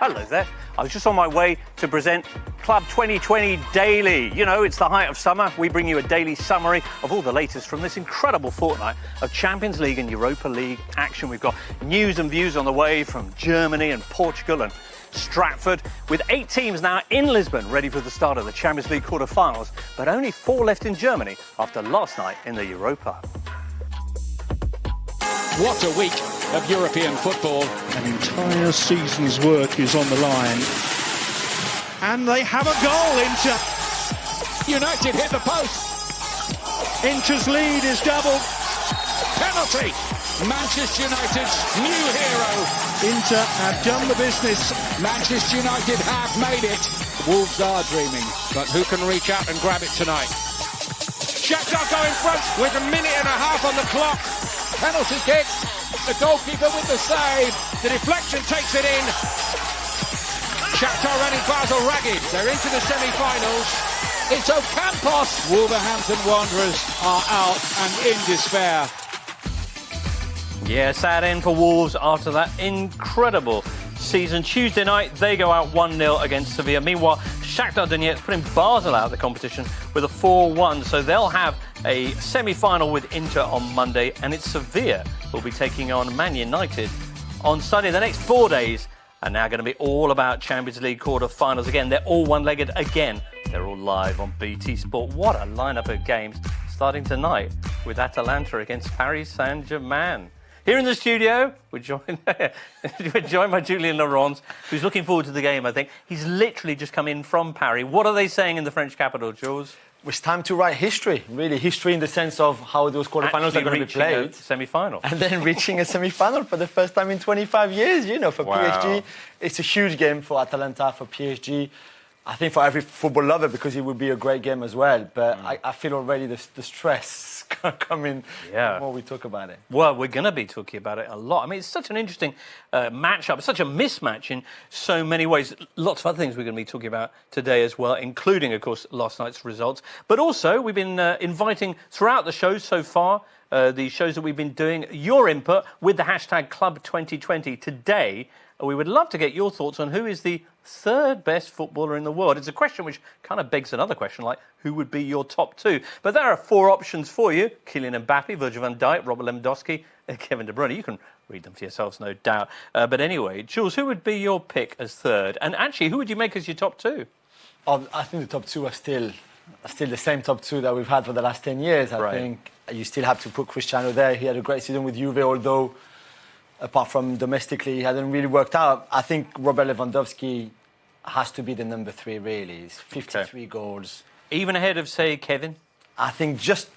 Hello there. I was just on my way to present Club 2020 Daily. You know, it's the height of summer. We bring you a daily summary of all the latest from this incredible fortnight of Champions League and Europa League action. We've got news and views on the way from Germany and Portugal and Stratford, with 8 teams now in Lisbon ready for the start of the Champions League quarter-finals, but only 4 left in Germany after last night in the Europa. What a week of European football. An entire season's work is on the line. And they have a goal. Inter. United hit the post. Inter's lead is doubled. Penalty. Manchester United's new hero. Inter have done the business. Manchester United have made it. Wolves are dreaming, but who can reach out and grab it tonight? Shakhtar go in front with a minute and a half on the clock. Penalty kick. The goalkeeper with the save. The deflection takes it in. Shakhtar running Basel ragged. They're into the semi-finals. It's Ocampos. Wolverhampton Wanderers are out and in despair. Yeah, sad end for Wolves after that incredible season. Tuesday night, they go out 1-0 against Sevilla. Meanwhile, Shakhtar Donetsk putting Basel out of the competition with a 4-1. So they'll have a semi-final with Inter on Monday, and it's Sevilla who'll be taking on Man United on Sunday. The next 4 days are now going to be all about Champions League quarter-finals. Again, they're all one-legged again. They're all live on BT Sport. What a lineup of games starting tonight with Atalanta against Paris Saint-Germain. Here in the studio, we're joined by Julien Laurent, who's looking forward to the game, I think. He's literally just come in from Paris. What are they saying in the French capital, Jules? It's time to write history, really. History in the sense of how those quarterfinals are going to be played. Semi-final. And then reaching a semi-final for the first time in 25 years, you know, for PSG. It's a huge game for Atalanta, for PSG. I think for every football lover, because it would be a great game as well. But I feel already the stress coming the more we talk about it. Well, we're going to be talking about it a lot. I mean, it's such an interesting matchup. It's such a mismatch in so many ways. Lots of other things we're going to be talking about today as well, including, of course, last night's results. But also, we've been inviting throughout the show so far, the shows that we've been doing, your input with the hashtag Club 2020. Today, we would love to get your thoughts on who is the third best footballer in the world. It's a question which kind of begs another question, like who would be your top 2? But there are 4 options for you. Kylian Mbappe, Virgil van Dijk, Robert Lewandowski, and Kevin De Bruyne. You can read them for yourselves, no doubt. But anyway, Jules, who would be your pick as third? And actually, who would you make as your top 2? I think the top 2 are still the same top 2 that we've had for the last 10 years. I think you still have to put Cristiano there. He had a great season with Juve, although apart from domestically, he hasn't really worked out. I think Robert Lewandowski has to be the number 3, really. He's 53 goals. Even ahead of, say, Kevin? I think just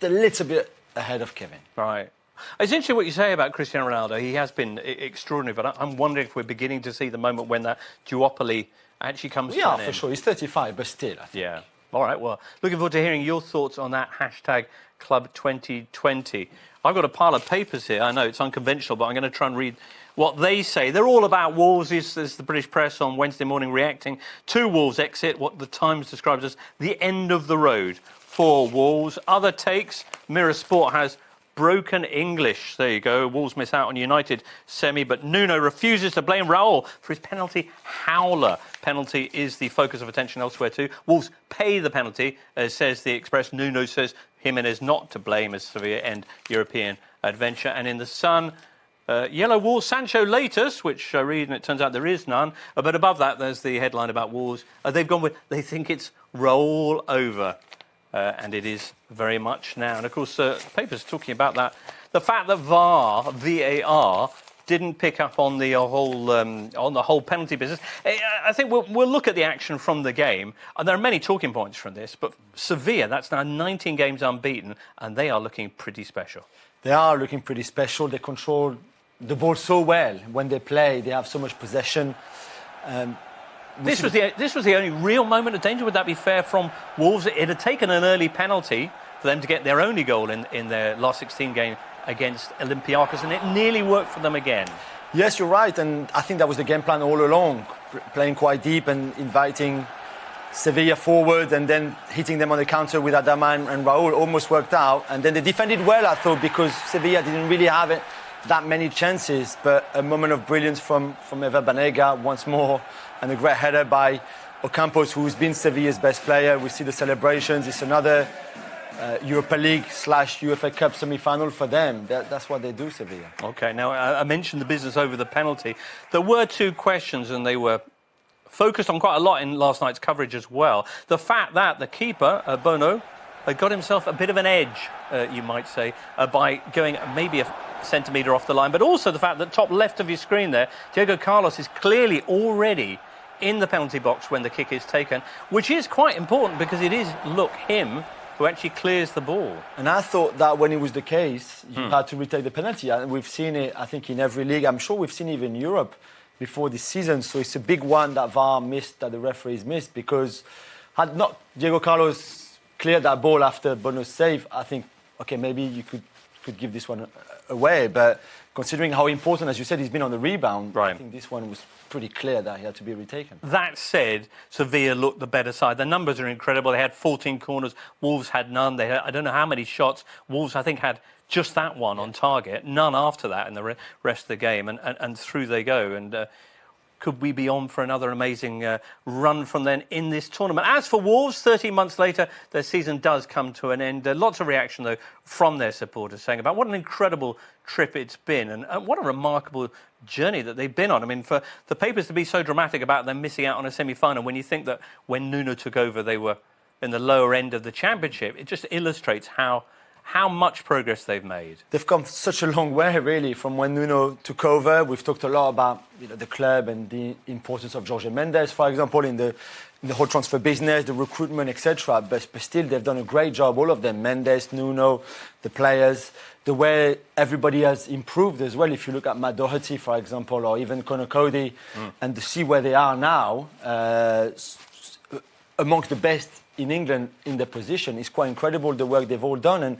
a little bit ahead of Kevin. Right. It's interesting what you say about Cristiano Ronaldo. He has been extraordinary, but I'm wondering if we're beginning to see the moment when that duopoly actually comes to an end. Yeah, for sure. He's 35, but still, I think. Yeah. All right, well, looking forward to hearing your thoughts on that hashtag Club 2020. I've got a pile of papers here. I know it's unconventional, but I'm going to try and read what they say. They're all about Wolves. This is the British press on Wednesday morning reacting to Wolves' exit, what the Times describes as the end of the road for Wolves. Other takes, Mirror Sport has broken English. There you go. Wolves miss out on United semi, but Nuno refuses to blame Raul for his penalty howler. Penalty is the focus of attention elsewhere too. Wolves pay the penalty, says the Express. Nuno says Jimenez not to blame as Sevilla end European adventure. And in the Sun, Yellow Wolves, Sancho latest, which I read and it turns out there is none. But above that, there's the headline about Wolves. They've gone with, they think it's roll over. And it is very much now. And of course, the paper's talking about that. The fact that VAR, didn't pick up on the whole penalty business. I think we'll look at the action from the game. And there are many talking points from this. But Sevilla, that's now 19 games unbeaten, and they are looking pretty special. They are looking pretty special. They control the ball so well when they play. They have so much possession. This was the only real moment of danger. Would that be fair from Wolves? It had taken an early penalty for them to get their only goal in their last 16 game against Olympiacos, and it nearly worked for them again. Yes, you're right, and I think that was the game plan all along, playing quite deep and inviting Sevilla forward and then hitting them on the counter with Adama and Raul almost worked out. And then they defended well, I thought, because Sevilla didn't really have that many chances, but a moment of brilliance from Eva Banega once more, and a great header by Ocampos, who's been Sevilla's best player. We see the celebrations. It's another Europa League / UEFA Cup semi-final for them. That's what they do, Sevilla. Okay, now I mentioned the business over the penalty. There were two questions, and they were focused on quite a lot in last night's coverage as well. The fact that the keeper, Bono, got himself a bit of an edge, you might say, by going maybe a centimetre off the line, but also the fact that top left of your screen there, Diego Carlos is clearly already in the penalty box when the kick is taken, which is quite important because it is, look, him who actually clears the ball. And I thought that when it was the case, you had to retake the penalty. And we've seen it, I think, in every league. I'm sure we've seen it even in Europe before this season. So it's a big one that VAR missed, that the referees missed, because had not Diego Carlos cleared that ball after Bono's save, I think, okay, maybe you could give this one away. But considering how important, as you said, he's been on the rebound, I think this one was pretty clear that he had to be retaken. That said, Sevilla looked the better side. The numbers are incredible. They had 14 corners. Wolves had none. They had, I don't know how many shots. Wolves, I think, had just that one on target. None after that in the rest of the game. And through they go. And could we be on for another amazing run from then in this tournament? As for Wolves, 13 months later, their season does come to an end. Lots of reaction, though, from their supporters saying about what an incredible trip it's been and what a remarkable journey that they've been on. I mean, for the papers to be so dramatic about them missing out on a semi-final when you think that when Nuno took over, they were in the lower end of the championship, it just illustrates how much progress they've made. They've come such a long way, really, from when Nuno took over. We've talked a lot about the club and the importance of Jorge Mendes, for example, in the whole transfer business, the recruitment, etc. But still, they've done a great job, all of them. Mendes, Nuno, the players, the way everybody has improved as well. If you look at Matt Doherty, for example, or even Conor Cody, and to see where they are now, amongst the best in England in their position, is quite incredible, the work they've all done. And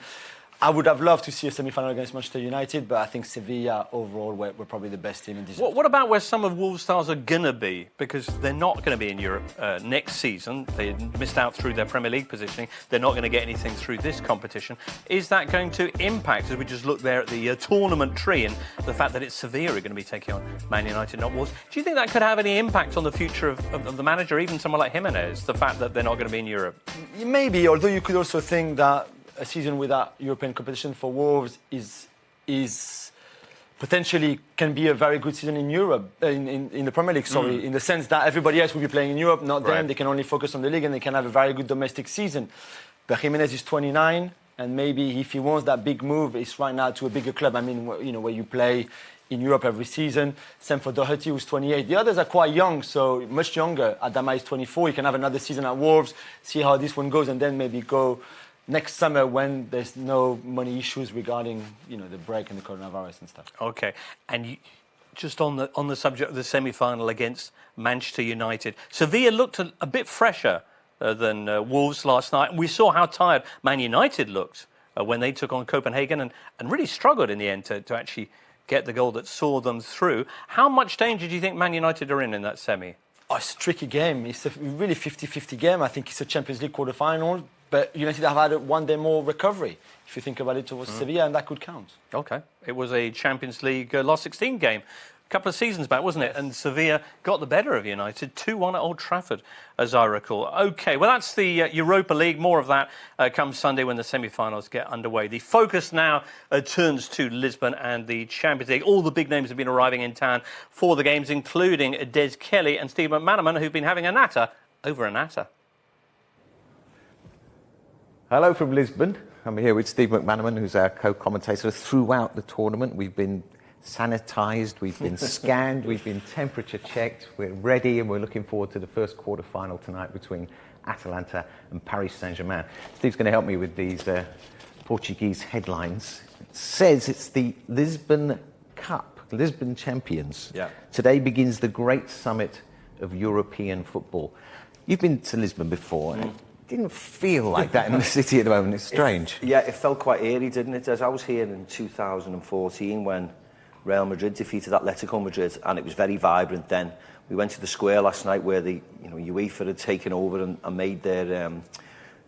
I would have loved to see a semi-final against Manchester United, but I think Sevilla overall were probably the best team in this. What about where some of Wolves' stars are going to be? Because they're not going to be in Europe next season. They missed out through their Premier League positioning. They're not going to get anything through this competition. Is that going to impact, as we just look there at the tournament tree and the fact that it's Sevilla are going to be taking on Man United, not Wolves? Do you think that could have any impact on the future of the manager, even someone like Jimenez, the fact that they're not going to be in Europe? Maybe, although you could also think that a season without European competition for Wolves is potentially can be a very good season in Europe, in the Premier League, in the sense that everybody else will be playing in Europe, not them. They can only focus on the league and they can have a very good domestic season. But Jimenez is 29, and maybe if he wants that big move, it's right now to a bigger club. I mean, where you play in Europe every season. Same for Doherty, who's 28. The others are quite young, so much younger. Adama is 24. He can have another season at Wolves, see how this one goes, and then maybe go next summer when there's no money issues regarding the break and the coronavirus and stuff. Okay, and just on the subject of the semi-final against Manchester United, Sevilla looked a bit fresher than Wolves last night. We saw how tired Man United looked when they took on Copenhagen and really struggled in the end to actually get the goal that saw them through. How much danger do you think Man United are in that semi? Oh, it's a tricky game. It's a really 50-50 game. I think it's a Champions League quarter-final. But United have had one day more recovery, if you think about it, towards Sevilla, and that could count. OK. It was a Champions League last 16 game a couple of seasons back, wasn't it? And Sevilla got the better of United, 2-1 at Old Trafford, as I recall. OK, well, that's the Europa League. More of that comes Sunday when the semi-finals get underway. The focus now turns to Lisbon and the Champions League. All the big names have been arriving in town for the games, including Des Kelly and Steve McManaman, who've been having a natter over a natter. Hello from Lisbon. I'm here with Steve McManaman, who's our co-commentator. Throughout the tournament, we've been sanitised, we've been scanned, we've been temperature checked. We're ready and we're looking forward to the first quarter-final tonight between Atalanta and Paris Saint-Germain. Steve's going to help me with these Portuguese headlines. It says it's the Lisbon Cup, Lisbon champions. Yeah. Today begins the great summit of European football. You've been to Lisbon before. Didn't feel like that in the city at the moment. It's strange. It felt quite eerie, didn't it? As I was here in 2014 when Real Madrid defeated Atletico Madrid, and it was very vibrant then. We went to the square last night where the UEFA had taken over and made their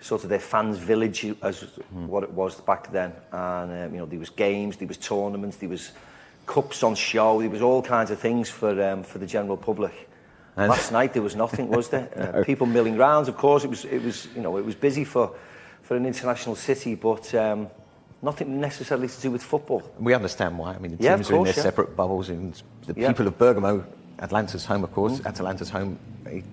sort of their fans' village as what it was back then. And there was games, there was tournaments, there was cups on show. There was all kinds of things for the general public. And last night there was nothing, was there? No. People milling round. Of course, it was busy for an international city, but nothing necessarily to do with football. We understand why. I mean, the Yeah, teams of are in their course, separate bubbles, and the Yeah. people of Bergamo, Atalanta's home, of course. Atalanta's home,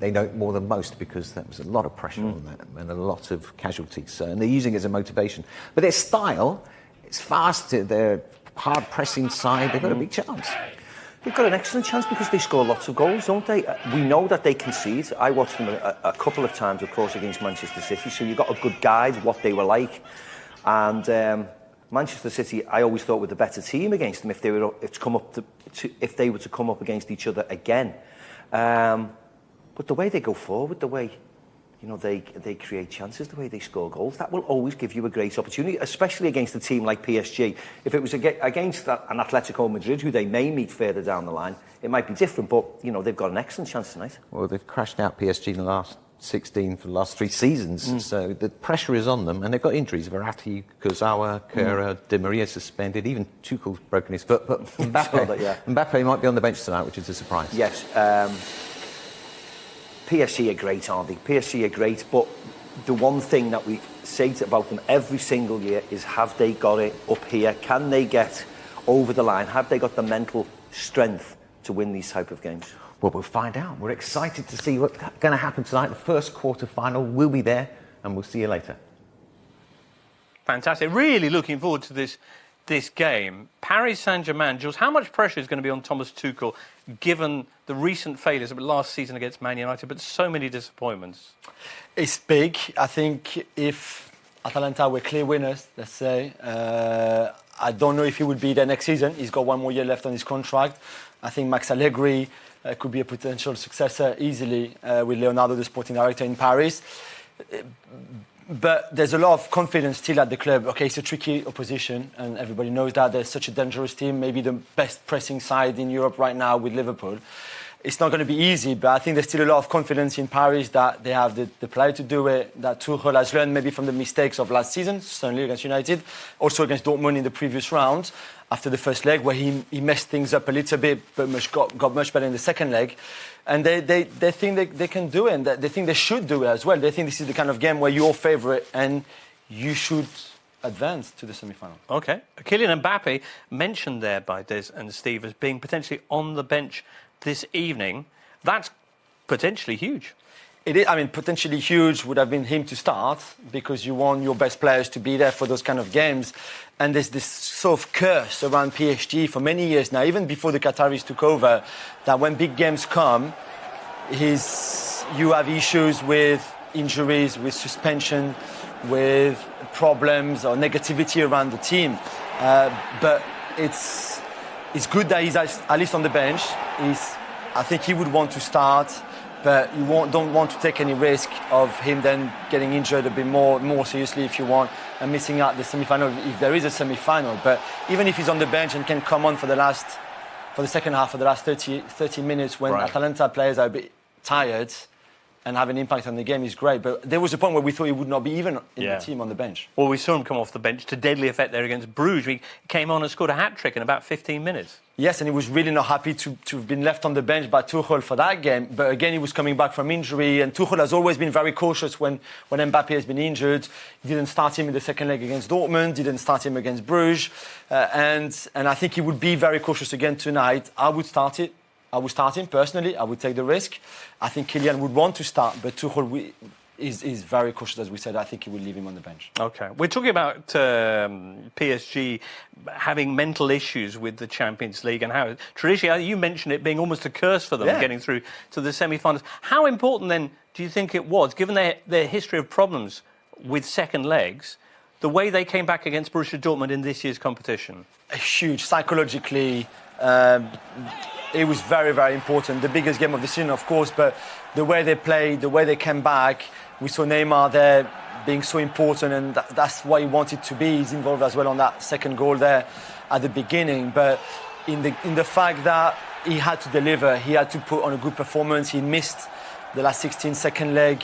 they know it more than most because that was a lot of pressure on that and a lot of casualties. So, and they're using it as a motivation. But their style, it's fast. Their hard pressing side, they've got a big chance. They've got an excellent chance because they score lots of goals, don't they? We know that they concede. I watched them a couple of times, of course, against Manchester City, so you've got a good guide of what they were like. And Manchester City, I always thought, were the better team against them if they were to come up against each other again. But the way they go forward, the way they create chances, the way they score goals, that will always give you a great opportunity, especially against a team like PSG. If it was against an Atletico Madrid, who they may meet further down the line, it might be different, but they've got an excellent chance tonight. Well, they've crashed out PSG in the last 16 for the last 3 seasons, so the pressure is on them, and they've got injuries. Verratti, Kurzawa, Kehrer, Di Maria suspended, even Tuchel's broken his foot, but Mbappe might be on the bench tonight, which is a surprise. Yes. PSG are great, aren't they? PSG are great, but the one thing that we say about them every single year is, have they got it up here? Can they get over the line? Have they got the mental strength to win these type of games? Well, we'll find out. We're excited to see what's going to happen tonight. The first quarter-final will be there, and we'll see you later. Fantastic. Really looking forward to this game. Paris Saint-Germain, Jules, how much pressure is going to be on Thomas Tuchel, given the recent failures of last season against Man United, but so many disappointments? It's big. I think if Atalanta were clear winners, let's say, I don't know if he would be there next season. He's got 1 more year left on his contract. I think Max Allegri could be a potential successor easily with Leonardo, the sporting director in Paris. But there's a lot of confidence still at the club. Okay, it's a tricky opposition, and everybody knows that. They're such a dangerous team, maybe the best pressing side in Europe right now with Liverpool. It's not going to be easy, but I think there's still a lot of confidence in Paris that they have the player to do it, that Tuchel has learned maybe from the mistakes of last season, certainly against United, also against Dortmund in the previous round, after the first leg, where he messed things up a little bit, but got much better in the second leg. And they think they can do it, and they think they should do it as well. They think this is the kind of game where you're favourite and you should advance to the semi-final. OK. Kylian Mbappe, mentioned there by Des and Steve as being potentially on the bench this evening. That's potentially huge. It is, I mean, potentially huge would have been him to start, because you want your best players to be there for those kind of games. And there's this sort of curse around PSG for many years now, even before the Qataris took over, that when big games come, you have issues with injuries, with suspension, with problems or negativity around the team. But it's good that he's at least on the bench. I think he would want to start, but you don't want to take any risk of him then getting injured a bit more seriously, if you want, and missing out the semi-final if there is a semi-final. But even if he's on the bench and can come on for the second half, for the last 30 minutes, when Atalanta players are a bit tired and have an impact on the game, is great. But there was a point where we thought he would not be even in the team on the bench. Well, we saw him come off the bench to deadly effect there against Bruges. He came on and scored a hat-trick in about 15 minutes. Yes, and he was really not happy to have been left on the bench by Tuchel for that game. But again, he was coming back from injury, and Tuchel has always been very cautious when Mbappe has been injured. He didn't start him in the second leg against Dortmund, didn't start him against Bruges. And I think he would be very cautious again tonight. I would start him personally. I would take the risk. I think Kylian would want to start, but Tuchel is very cautious, as we said. I think he would leave him on the bench. OK. We're talking about PSG having mental issues with the Champions League, and how traditionally, you mentioned it being almost a curse for them getting through to the semi-finals. How important then do you think it was, given their history of problems with second legs, the way they came back against Borussia Dortmund in this year's competition? Huge. Psychologically, it was very, very important. The biggest game of the season, of course, but the way they played, the way they came back, we saw Neymar there being so important, and that's what he wanted to be. He's involved as well on that second goal there at the beginning. But in the fact that he had to deliver, he had to put on a good performance. He missed the last 16 second leg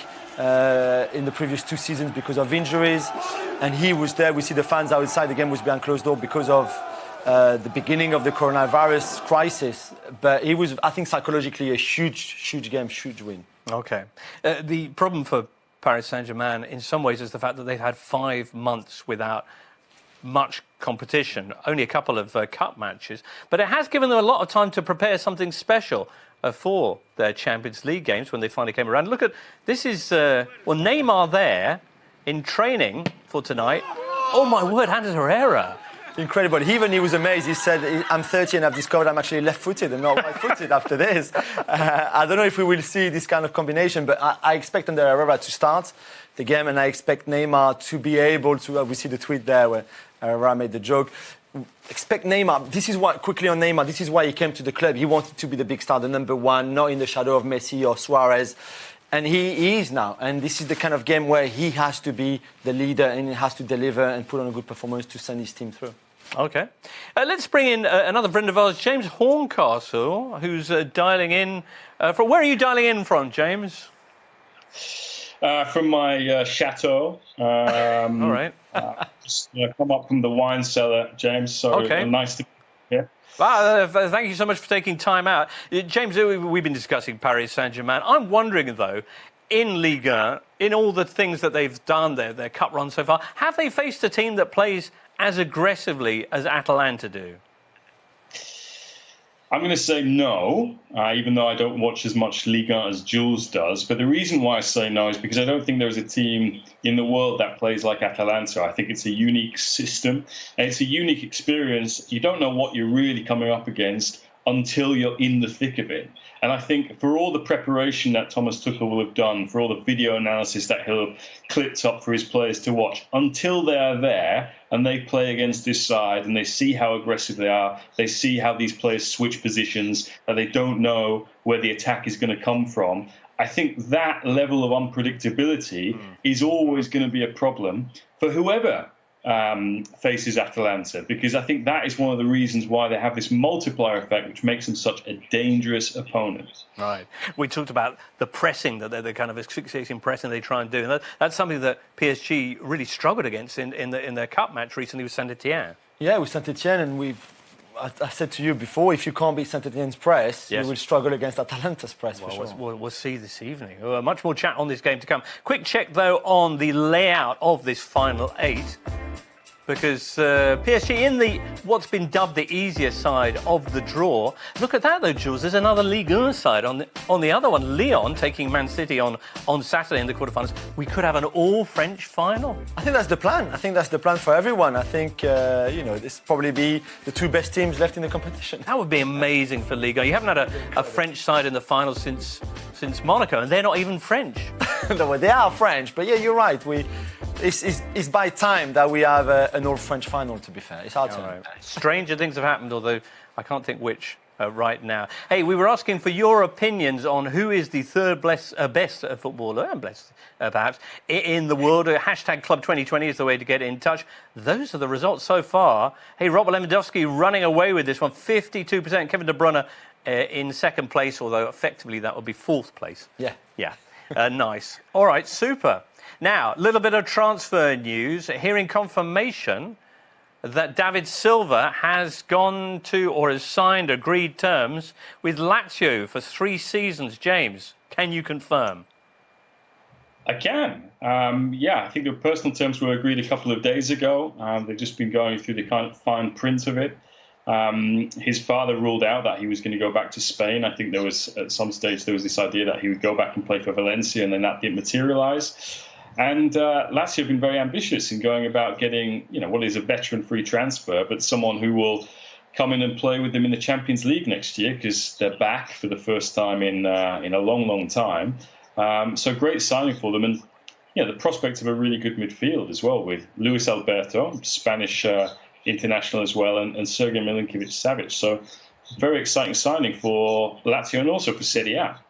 in the previous 2 seasons because of injuries, and he was there. We see the fans outside. The game was behind closed door because of the beginning of the coronavirus crisis. But it was, I think, psychologically a huge game, huge win. Okay. The problem for Paris Saint-Germain in some ways is the fact that they've had 5 months without much competition, only a couple of cup matches, but it has given them a lot of time to prepare something special for their Champions League games when they finally came around. Look at this is Neymar there in training for tonight. Oh my word, Ander Herrera. Incredible. He was amazed. He said, I'm 30 and I've discovered I'm actually left-footed and not right-footed after this. I don't know if we will see this kind of combination, but I expect Ander Herrera to start the game, and I expect Neymar to be able to, we see the tweet there where Herrera made the joke. Expect Neymar. Quickly on Neymar, this is why he came to the club. He wanted to be the big star, the number one, not in the shadow of Messi or Suarez. And he is now. And this is the kind of game where he has to be the leader and he has to deliver and put on a good performance to send his team through. OK. Let's bring in another friend of ours, James Horncastle, who's dialing in. Where are you dialing in from, James? From my chateau. All right. Just come up from the wine cellar, James. So okay. Nice to be here. Thank you so much for taking time out. James, we've been discussing Paris Saint-Germain. I'm wondering, though, in Liga, in all the things that they've done, their cup run so far, have they faced a team that plays as aggressively as Atalanta do? I'm going to say no, even though I don't watch as much Liga as Jules does. But the reason why I say no is because I don't think there's a team in the world that plays like Atalanta. I think it's a unique system and it's a unique experience. You don't know what you're really coming up against until you're in the thick of it. And I think for all the preparation that Thomas Tuchel will have done, for all the video analysis that he'll have clipped up for his players to watch, until they're there and they play against this side and they see how aggressive they are, they see how these players switch positions, that they don't know where the attack is going to come from, I think that level of unpredictability is always going to be a problem for whoever faces Atalanta, because I think that is one of the reasons why they have this multiplier effect, which makes them such a dangerous opponent. Right. We talked about the pressing, that they're kind of asphyxiating pressing they try and do. And that's something that PSG really struggled against in their cup match recently with Saint-Etienne. Yeah, with Saint-Etienne, and I said to you before, if you can't beat Saint-Etienne's press, yes, you will struggle against Atalanta's press, for sure. We'll see this evening. Much more chat on this game to come. Quick check, though, on the layout of this final 8. Because PSG in what's been dubbed the easier side of the draw. Look at that, though, Jules. There's another Ligue 1 side on the other one. Lyon taking Man City on Saturday in the quarterfinals. We could have an all-French final. I think that's the plan. I think that's the plan for everyone. I think, this probably be the 2 best teams left in the competition. That would be amazing for Ligue 1. You haven't had a French side in the final since Monaco, and they're not even French. No, they are French, but yeah, you're right. It's by time that we have an all-French final, to be fair. It's hard to know. Stranger things have happened, although I can't think which right now. Hey, we were asking for your opinions on who is the third best footballer, and perhaps, in the world. Hashtag Club 2020 is the way to get in touch. Those are the results so far. Hey, Robert Lewandowski running away with this one, 52%. Kevin De Bruyne in second place, although effectively that would be fourth place. Yeah. Nice. All right, super. Now, a little bit of transfer news. Hearing confirmation that David Silva has gone to or has signed agreed terms with Lazio for 3 seasons. James, can you confirm? I can. I think the personal terms were agreed a couple of days ago. They've just been going through the kind of fine print of it. His father ruled out that he was going to go back to Spain. I think at some stage there was this idea that he would go back and play for Valencia, and then that didn't materialise. And Lazio have been very ambitious in going about getting, what is a veteran-free transfer, but someone who will come in and play with them in the Champions League next year, because they're back for the first time in a long, long time. So great signing for them, and the prospect of a really good midfield as well, with Luis Alberto, Spanish international as well, and Sergei Milinkovic-Savic. So very exciting signing for Lazio and also for Serie A.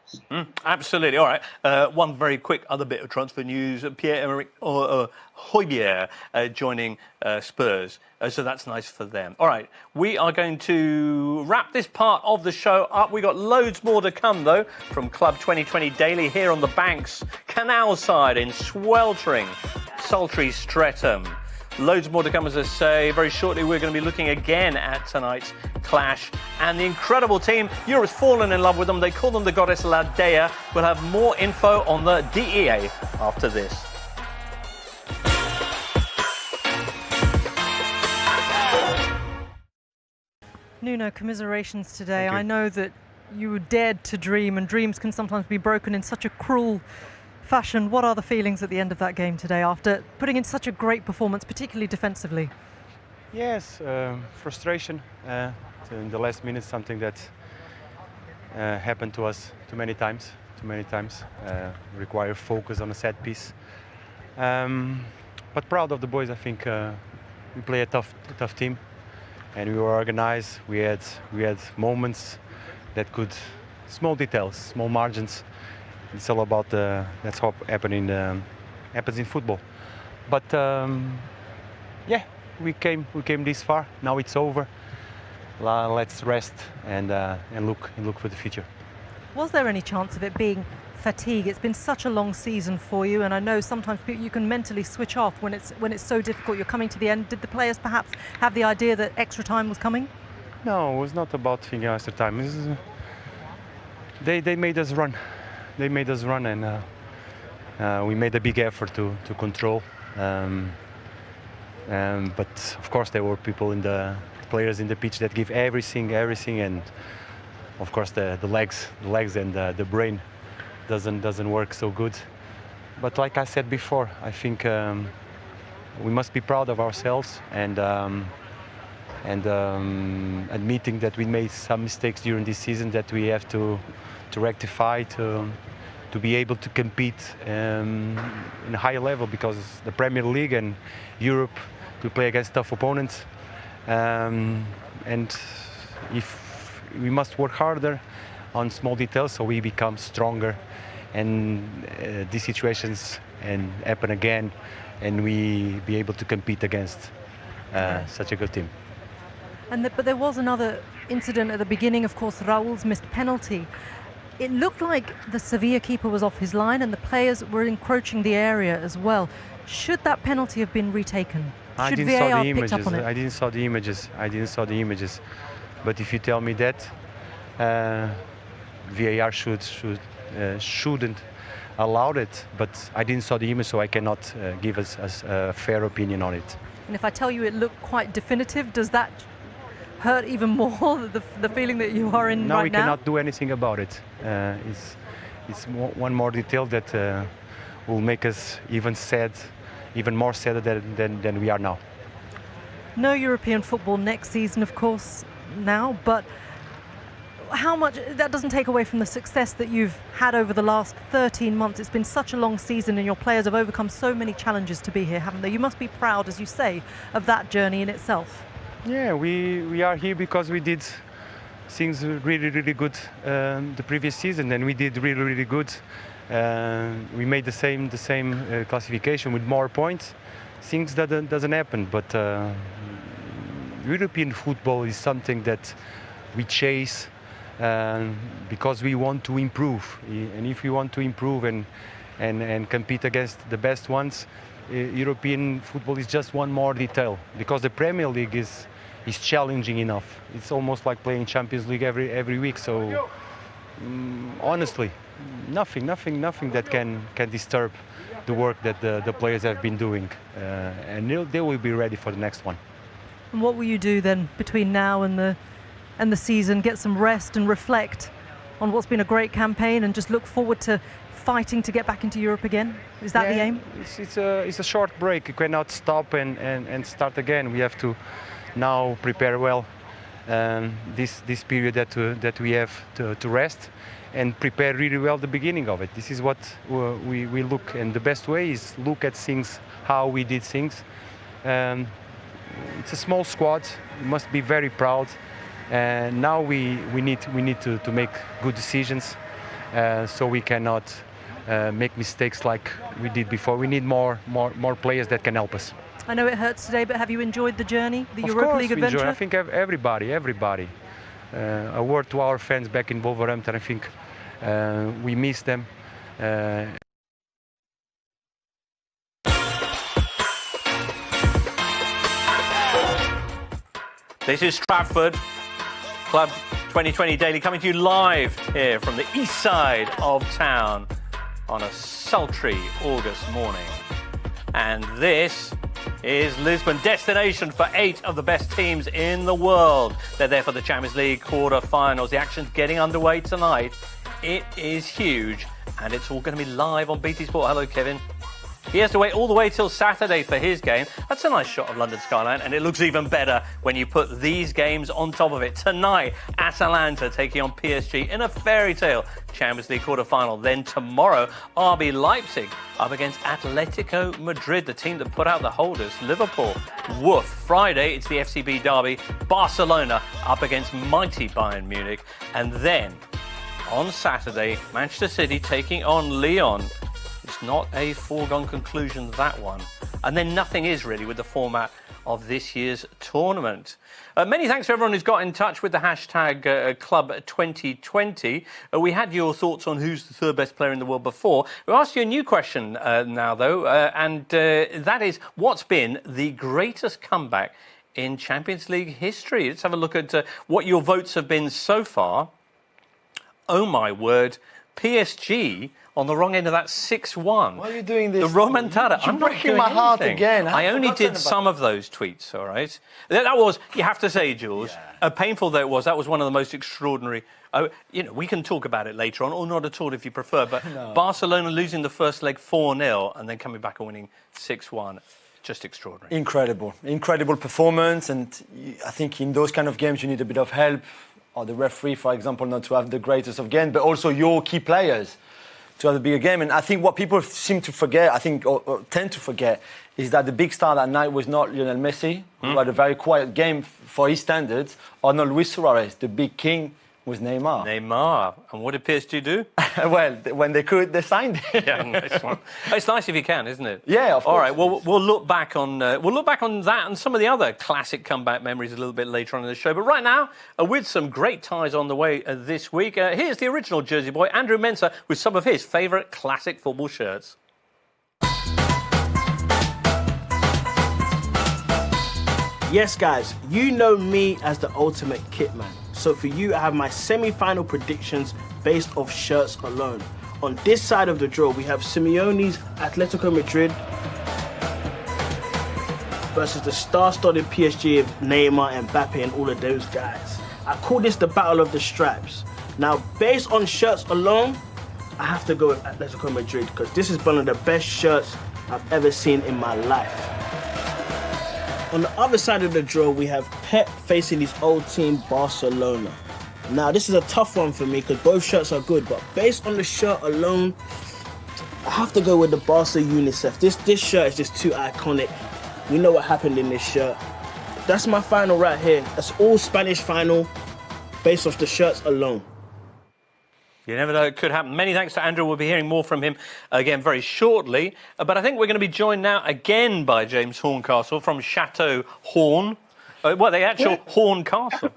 Absolutely. All right. One very quick other bit of transfer news. Pierre-Emerick Højbjerg joining Spurs. So that's nice for them. All right. We are going to wrap this part of the show up. We've got loads more to come, though, from Club 2020 Daily here on the Banks Canal side in sweltering, sultry Streatham. Loads more to come, as I say. Very shortly, we're going to be looking again at tonight's clash. And the incredible team, Europe's fallen in love with them. They call them the goddess La Dea. We'll have more info on the DEA after this. Nuno, commiserations today. I know that you dared to dream, and dreams can sometimes be broken in such a cruel fashion. What are the feelings at the end of that game today after putting in such a great performance, particularly defensively? Yes, frustration in the last minute, something that happened to us too many times. Require focus on a set piece. But proud of the boys. I think we play a tough team, and we were organized. We had moments that could, small details, small margins. It's all about that's what happens in football. But yeah, we came this far. Now it's over. Let's rest and look for the future. Was there any chance of it being fatigue? It's been such a long season for you, and I know sometimes you can mentally switch off when it's so difficult. You're coming to the end. Did the players perhaps have the idea that extra time was coming? No, it was not about thinking extra time. They made us run. They made us run, and we made a big effort to control. But of course, there were players in the pitch that give everything, and of course the legs and the brain doesn't work so good. But like I said before, I think we must be proud of ourselves and admitting that we made some mistakes during this season that we have to rectify to be able to compete in a higher level, because the Premier League and Europe, to play against tough opponents, and if we must work harder on small details so we become stronger, and these situations and happen again, and we be able to compete against such a good team. But there was another incident at the beginning, of course, Raul's missed penalty. It looked like the Sevilla keeper was off his line and the players were encroaching the area as well. Should that penalty have been retaken? Should VAR picked up on it? I didn't saw the images. But if you tell me that, VAR shouldn't allow it. But I didn't saw the image, so I cannot give us a fair opinion on it. And if I tell you it looked quite definitive, does that hurt even more, the feeling that you are in no, right now? No, we cannot do anything about it. It's one more detail that will make us even more sad than we are now. No European football next season, of course, now, but how much, that doesn't take away from the success that you've had over the last 13 months. It's been such a long season and your players have overcome so many challenges to be here, haven't they? You must be proud, as you say, of that journey in itself. Yeah, we are here because we did things really good the previous season, and we did really good. We made the same classification with more points. Things that doesn't happen, but European football is something that we chase because we want to improve. And if we want to improve and compete against the best ones, European football is just one more detail, because the Premier League is challenging enough. It's almost like playing Champions League every week. So honestly, nothing that can disturb the work that the players have been doing, and they will be ready for the next one. And what will you do then between now and the season? Get some rest and reflect on what's been a great campaign, and just look forward to fighting to get back into Europe again? Is that the aim? It's a short break. You cannot stop and start again. We have to now prepare well this period that we have to rest, and prepare really well the beginning of it. This is what we look, and the best way is look at things, how we did things. It's a small squad. We must be very proud, and now we need to make good decisions, so we cannot make mistakes like we did before. We need more players that can help us. I know it hurts today, but have you enjoyed the journey, the Of Europa course League we adventure? enjoy. I think everybody. A word to our fans back in Wolverhampton. I think we miss them. This is Stratford Club 2020 Daily, coming to you live here from the east side of town on a sultry August morning. And this is Lisbon, destination for 8 of the best teams in the world. They're there for the Champions League quarter-finals. The action's getting underway tonight. It is huge, and it's all going to be live on BT Sport. Hello, Kevin. He has to wait all the way till Saturday for his game. That's a nice shot of London skyline, and it looks even better when you put these games on top of it. Tonight, Atalanta taking on PSG in a fairy tale Champions League quarter-final. Then tomorrow, RB Leipzig up against Atletico Madrid, the team that put out the holders, Liverpool. Woof. Friday, it's the FCB derby, Barcelona up against mighty Bayern Munich. And then, on Saturday, Manchester City taking on Lyon. It's not a foregone conclusion, that one. And then nothing is really with the format of this year's tournament. Many thanks to everyone who's got in touch with the hashtag Club 2020. We had your thoughts on who's the third best player in the world before. We'll ask you a new question now, though, and that is, what's been the greatest comeback in Champions League history? Let's have a look at what your votes have been so far. Oh, my word. PSG on the wrong end of that 6-1. Why are you doing this? The Romantada. You're I'm not breaking doing my heart anything. again. I only did some of those tweets, all right? That was, you have to say, Jules, painful though it was, that was one of the most extraordinary... we can talk about it later on, or not at all if you prefer, but Barcelona losing the first leg 4-0 and then coming back and winning 6-1. Just extraordinary. Incredible performance, and I think in those kind of games you need a bit of help, or the referee, for example, not to have the greatest of games, but also your key players to have a bigger game. And I think what people seem to forget, or tend to forget, is that the big star that night was not Lionel Messi, who had a very quiet game for his standards, or not Luis Suarez. The big king was Neymar. And what did PSG do? Well, when they could, they signed it. Yeah, nice one. It's nice if you can, isn't it? Yeah, of course. All right, well, we'll look back on that and some of the other classic comeback memories a little bit later on in the show. But right now, with some great ties on the way this week, here's the original Jersey boy, Andrew Mensah, with some of his favourite classic football shirts. Yes, guys, you know me as the ultimate kit man. So for you, I have my semi-final predictions based off shirts alone. On this side of the draw, we have Simeone's Atletico Madrid versus the star-studded PSG of Neymar and Mbappe and all of those guys. I call this the battle of the stripes. Now, based on shirts alone, I have to go with Atletico Madrid because this is one of the best shirts I've ever seen in my life. On the other side of the draw, we have Pep facing his old team, Barcelona. Now, this is a tough one for me because both shirts are good, but based on the shirt alone, I have to go with the Barca UNICEF. This shirt is just too iconic. We know what happened in this shirt. That's my final right here. That's all Spanish final based off the shirts alone. You never know, it could happen. Many thanks to Andrew. We'll be hearing more from him again very shortly. But I think we're going to be joined now again by James Horncastle from Chateau Horn. The actual Horncastle.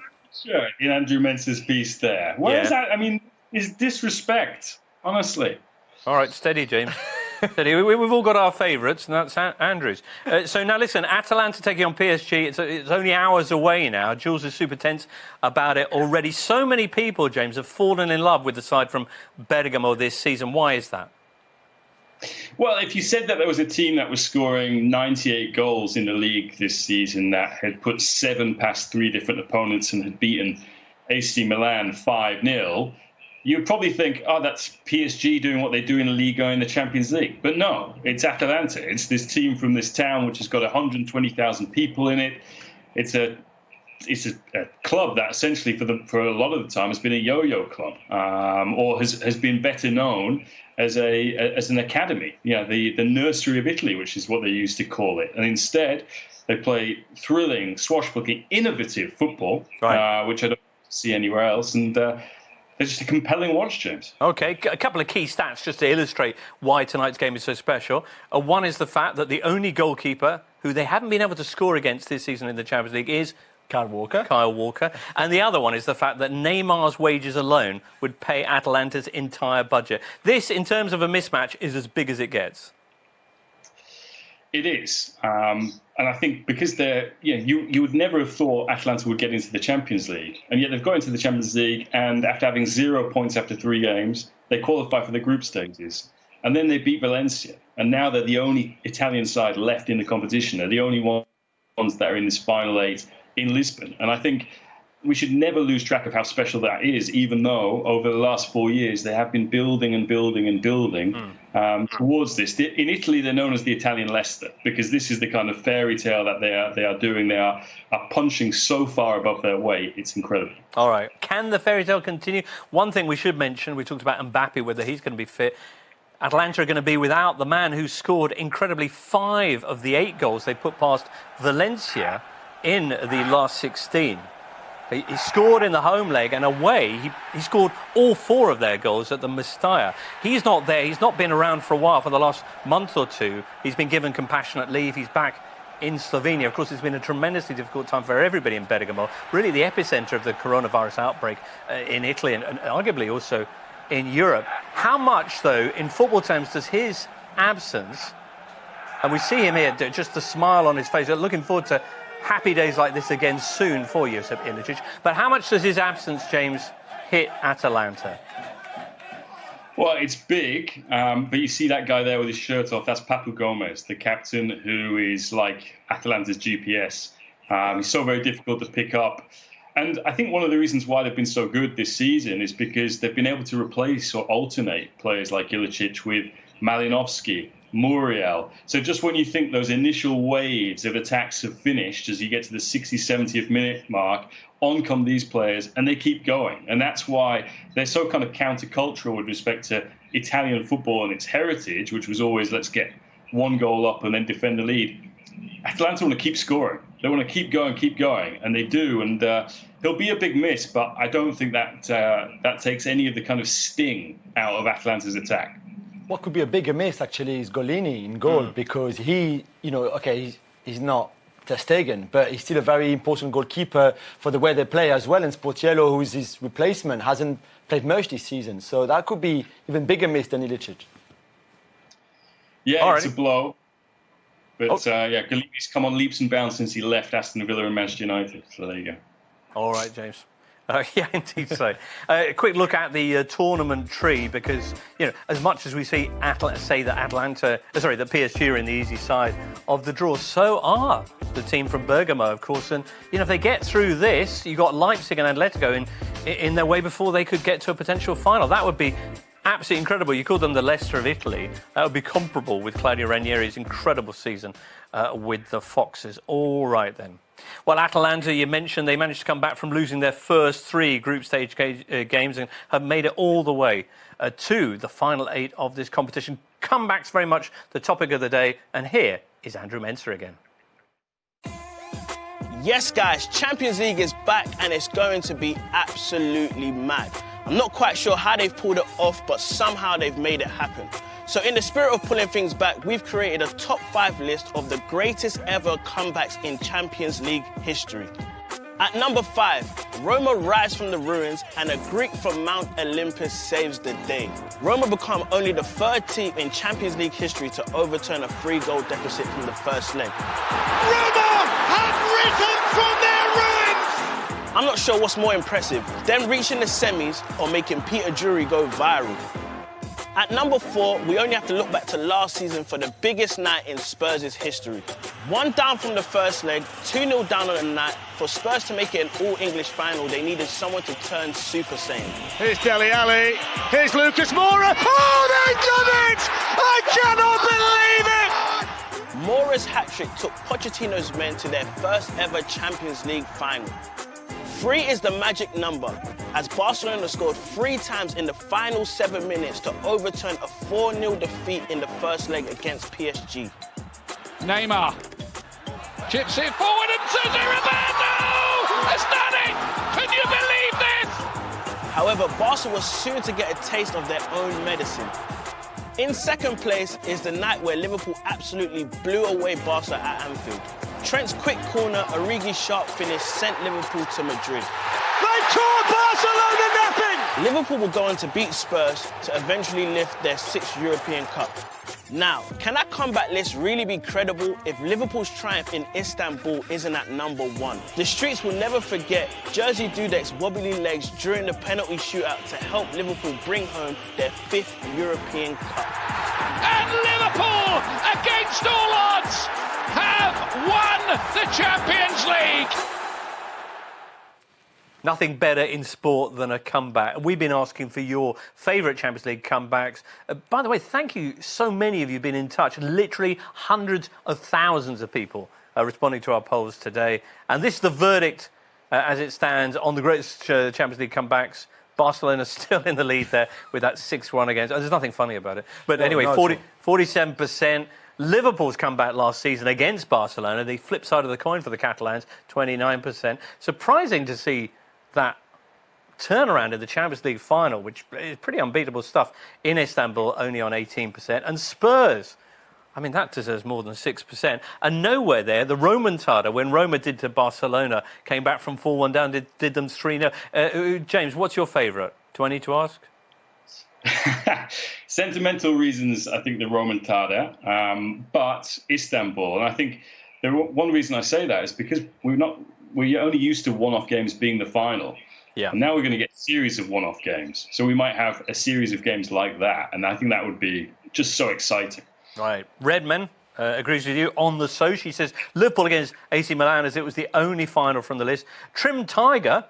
Sure, in Andrew Mensah's piece there. What is that? I mean, is disrespect, honestly. All right, steady, James. Steady. We've all got our favourites, and that's Andrew's. So now listen, Atalanta taking on PSG. It's only hours away now. Jules is super tense about it already. So many people, James, have fallen in love with the side from Bergamo this season. Why is that? Well, if you said that there was a team that was scoring 98 goals in the league this season that had put 7 past 3 different opponents and had beaten AC Milan 5-0, you'd probably think, oh, that's PSG doing what they do in the Liga in the Champions League. But no, it's Atalanta. It's this team from this town which has got 120,000 people in it. It's a club that essentially for a lot of the time has been a yo-yo club, or has been better known as an academy, the nursery of Italy, which is what they used to call it. And instead, they play thrilling, swashbuckling, innovative football, which I don't see anywhere else. And it's just a compelling watch, James. OK, a couple of key stats just to illustrate why tonight's game is so special. One is the fact that the only goalkeeper who they haven't been able to score against this season in the Champions League is Kyle Walker. And the other one is the fact that Neymar's wages alone would pay Atalanta's entire budget. This, in terms of a mismatch, is as big as it gets. It is. And I think because you would never have thought Atalanta would get into the Champions League. And yet they've got into the Champions League, and after having 0 points after 3 games, they qualify for the group stages. And then they beat Valencia. And now they're the only Italian side left in the competition. They're the only ones that are in this final 8 in Lisbon. And I think we should never lose track of how special that is, even though over the last 4 years they have been building and building and building towards this. In Italy, they're known as the Italian Leicester, because this is the kind of fairy tale that they are doing. They are punching so far above their weight. It's incredible. All right. Can the fairy tale continue? One thing we should mention, we talked about Mbappe, whether he's going to be fit. Atalanta are going to be without the man who scored incredibly 5 of the 8 goals they put past Valencia in the last 16. He scored in the home leg, and away he scored all 4 of their goals at the Mestalla. He's not there. He's not been around for a while, for the last month or 2. He's been given compassionate leave. He's back in Slovenia. Of course, it's been a tremendously difficult time for everybody in Bergamo, really the epicenter of the coronavirus outbreak in Italy and arguably also in Europe. How much, though, in football terms, does his absence, and we see him here, just the smile on his face, looking forward to happy days like this again soon for Josip Ilicic. But how much does his absence, James, hit Atalanta? Well, it's big, but you see that guy there with his shirt off. That's Papu Gomez, the captain, who is like Atalanta's GPS. He's so very difficult to pick up. And I think one of the reasons why they've been so good this season is because they've been able to replace or alternate players like Ilicic with Malinowski, Muriel. So just when you think those initial waves of attacks have finished, as you get to the 60th, 70th minute mark, on come these players, and they keep going. And that's why they're so kind of countercultural with respect to Italian football and its heritage, which was always, let's get 1 goal up and then defend the lead. Atalanta want to keep scoring. They want to keep going, and they do. And he'll be a big miss, but I don't think that that takes any of the kind of sting out of Atalanta's attack. What could be a bigger miss, actually, is Golini in goal, because he, he's not Ter Stegen, but he's still a very important goalkeeper for the way they play as well. And Sportiello, who is his replacement, hasn't played much this season. So that could be even bigger miss than Ilicic. Yeah, it's a blow. But, Golini's come on leaps and bounds since he left Aston Villa and Manchester United. So there you go. All right, James. Yeah, indeed so. A quick look at the tournament tree, because, as much as we say that PSG are in the easy side of the draw, so are the team from Bergamo, of course. And, if they get through this, you've got Leipzig and Atletico in their way before they could get to a potential final. That would be absolutely incredible. You call them the Leicester of Italy. That would be comparable with Claudio Ranieri's incredible season with the Foxes. All right, then. Well, Atalanta, you mentioned, they managed to come back from losing their first 3 group stage games and have made it all the way to the final 8 of this competition. Comebacks very much the topic of the day, and here is Andrew Mensah again. Yes, guys, Champions League is back and it's going to be absolutely mad. I'm not quite sure how they've pulled it off, but somehow they've made it happen. So in the spirit of pulling things back, we've created a top 5 list of the greatest ever comebacks in Champions League history. At number 5, Roma rise from the ruins and a Greek from Mount Olympus saves the day. Roma become only the 3rd team in Champions League history to overturn a 3-goal deficit from the first leg. Roma have risen from their ruins! I'm not sure what's more impressive, them reaching the semis or making Peter Drury go viral. At number 4, we only have to look back to last season for the biggest night in Spurs' history. 1 down from the first leg, 2-0 down on the night. For Spurs to make it an all-English final, they needed someone to turn Super Saiyan. Here's Dele Alli, here's Lucas Moura. Oh, they've done it! I cannot believe it! Moura's hat-trick took Pochettino's men to their first ever Champions League final. 3 is the magic number, as Barcelona scored 3 times in the final 7 minutes to overturn a 4-0 defeat in the first leg against PSG. Neymar chips it forward and Sergio Roberto has done it! Can you believe this? However, Barca was soon to get a taste of their own medicine. In second place is the night where Liverpool absolutely blew away Barca at Anfield. Trent's quick corner, Origi's sharp finish sent Liverpool to Madrid. They tore Barcelona napping! Liverpool will go on to beat Spurs to eventually lift their 6th European Cup. Now, can that comeback list really be credible if Liverpool's triumph in Istanbul isn't at number 1? The streets will never forget Jersey Dudek's wobbly legs during the penalty shootout to help Liverpool bring home their 5th European Cup. And Liverpool, against all odds, have won the Champions League. Nothing better in sport than a comeback. We've been asking for your favourite Champions League comebacks. By the way, thank you. So many of you have been in touch. Literally hundreds of thousands of people are responding to our polls today. And this is the verdict as it stands on the greatest Champions League comebacks. Barcelona still in the lead there with that 6-1 against. There's nothing funny about it. But anyway, 47%. Liverpool's comeback last season against Barcelona, the flip side of the coin for the Catalans, 29%. Surprising to see that turnaround in the Champions League final, which is pretty unbeatable stuff, in Istanbul, only on 18%. And Spurs, I mean, that deserves more than 6%. And nowhere there, the Remontada, when Roma did to Barcelona, came back from 4-1 down, did them 3-0. James, what's your favourite? Do I need to ask? Sentimental reasons, I think the Remontada, but Istanbul. And I think one reason I say that is because we're only used to one-off games being the final. Yeah. And now we're going to get a series of one-off games. So we might have a series of games like that. And I think that would be just so exciting. Right. Redman agrees with you on the social. He says Liverpool against AC Milan as it was the only final from the list. Trim Tiger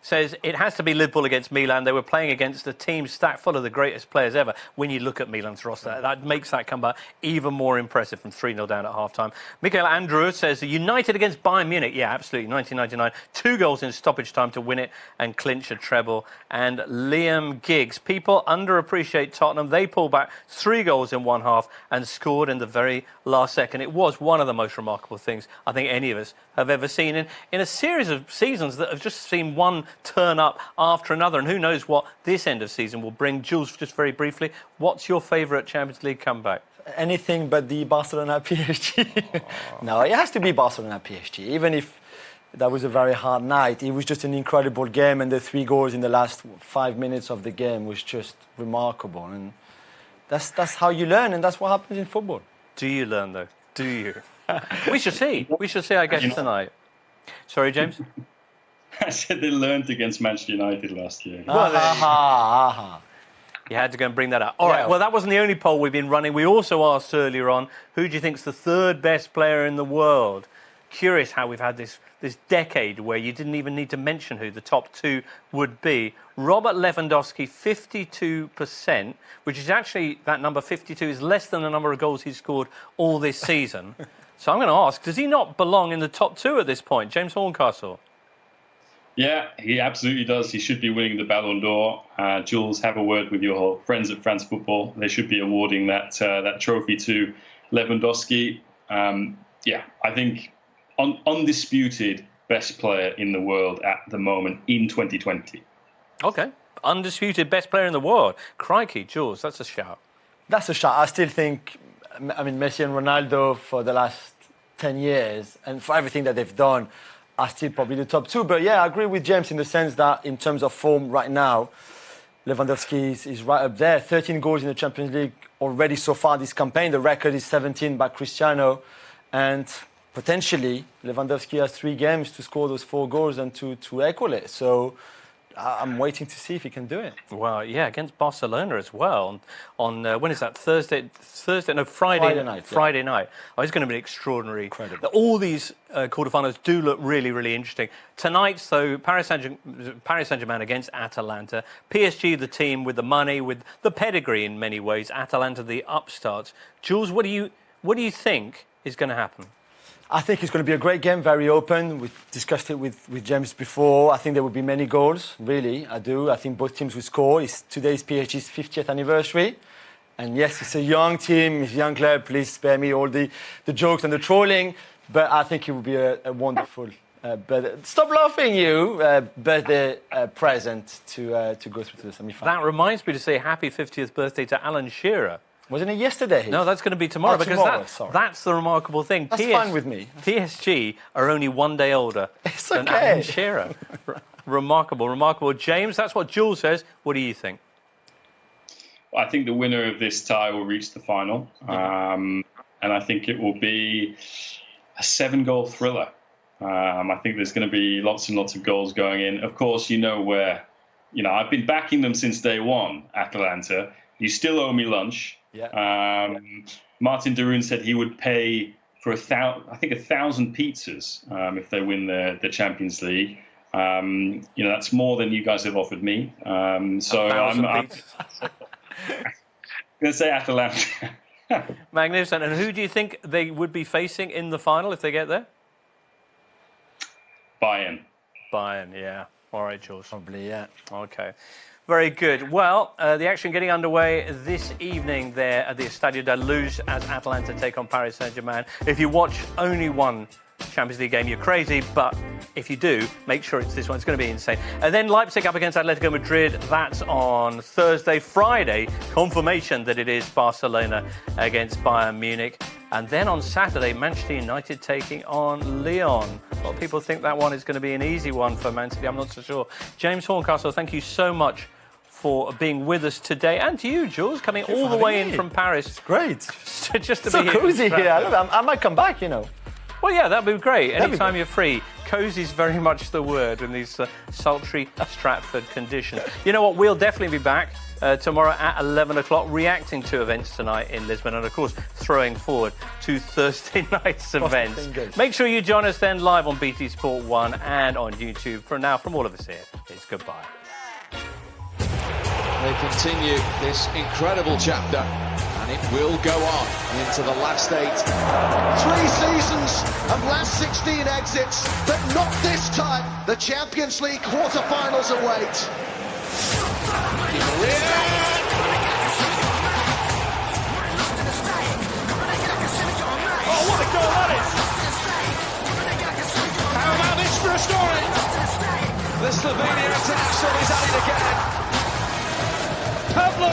says it has to be Liverpool against Milan. They were playing against a team stacked full of the greatest players ever. When you look at Milan's roster, that makes that comeback even more impressive from 3-0 down at half-time. Michael Andrew says United against Bayern Munich. Yeah, absolutely. 1999. 2 goals in stoppage time to win it and clinch a treble. And Liam Giggs. People underappreciate Tottenham. They pulled back 3 goals in one half and scored in the very last second. It was one of the most remarkable things I think any of us have ever seen in a series of seasons that have just seen one turn up after another, and who knows what this end of season will bring. Jules, just very briefly, what's your favourite Champions League comeback? Anything but the Barcelona PSG. No, it has to be Barcelona PSG. Even if that was a very hard night, it was just an incredible game, and the 3 goals in the last 5 minutes of the game was just remarkable. And that's how you learn, and that's what happens in football. Do you learn, though? Do you? We should see. We should see, I guess, tonight. Sorry, James? I said they learned against Manchester United last year. You had to go and bring that up. All right, well, that wasn't the only poll we've been running. We also asked earlier on, who do you think's the 3rd best player in the world? Curious how we've had this decade where you didn't even need to mention who the top 2 would be. Robert Lewandowski, 52%, which is actually, that number 52 is less than the number of goals he's scored all this season. So I'm going to ask, does he not belong in the top 2 at this point? James Horncastle? Yeah, he absolutely does. He should be winning the Ballon d'Or. Jules, have a word with your friends at France Football. They should be awarding that trophy to Lewandowski. Yeah, I think undisputed best player in the world at the moment in 2020. OK. Undisputed best player in the world. Crikey, Jules, that's a shout. That's a shout. I still think, I mean, Messi and Ronaldo for the last 10 years and for everything that they've done are still probably the top 2. But yeah, I agree with James in the sense that in terms of form right now, Lewandowski is right up there. 13 goals in the Champions League already so far this campaign. The record is 17 by Cristiano. And potentially, Lewandowski has 3 games to score those 4 goals and to equal it. So I'm waiting to see if he can do it. Well, yeah, against Barcelona as well. On when is that? Friday night. Friday night. Oh, it's going to be extraordinary. Incredible. All these quarterfinals do look really, really interesting. Tonight, so Paris Saint-Germain against Atalanta. PSG, the team with the money, with the pedigree in many ways. Atalanta, the upstarts. Jules, what do you think is going to happen? I think it's going to be a great game, very open. We've discussed it with James before. I think there will be many goals, really. I do. I think both teams will score. Today's PSG's 50th anniversary. And yes, it's a young team, it's a young club. Please spare me all the jokes and the trolling. But I think it will be a wonderful, stop laughing, birthday present to go through to the semi-final. That reminds me to say happy 50th birthday to Alan Shearer. Wasn't it yesterday? No, that's going to be tomorrow, that's the remarkable thing. That's fine with me. PSG are only 1 day older than Alan Shearer. Remarkable. James, that's what Jules says. What do you think? I think the winner of this tie will reach the final. And I think it will be a 7-goal thriller. I think there's going to be lots and lots of goals going in. Of course, I've been backing them since day one, Atalanta. You still owe me lunch. Yeah. Martin de Roon said he would pay for 1,000 pizzas if they win the Champions League. That's more than you guys have offered me. So I'm going to say Atalanta. Magnificent. And who do you think they would be facing in the final if they get there? Bayern, yeah. All right, Jules. Probably, yeah. Okay. Very good. Well, the action getting underway this evening there at the Estadio da Luz as Atalanta take on Paris Saint-Germain. If you watch only one Champions League game, you're crazy, but if you do, make sure it's this one. It's going to be insane. And then Leipzig up against Atletico Madrid. That's on Thursday. Friday, confirmation that it is Barcelona against Bayern Munich. And then on Saturday, Manchester United taking on Lyon. A lot of people think that one is going to be an easy one for Man City. I'm not so sure. James Horncastle, thank you so much for being with us today. And to you, Jules, coming all the way in from Paris. It's great. just to so be here. Cozy here. I might come back, Well, yeah, that'd be great. Anytime you're free. Cozy's very much the word in these sultry Stratford conditions. You know what? We'll definitely be back tomorrow at 11 o'clock, reacting to events tonight in Lisbon, and of course, throwing forward to Thursday night's events. Make sure you join us then live on BT Sport 1 and on YouTube. For now, from all of us here, it's goodbye. They continue this incredible chapter, and it will go on into the last 8. 3 seasons and last 16 exits, but not this time. The Champions League quarter-finals await. Oh, what a goal that is! How about this for a story? The Slovenia international is at it again. Pablo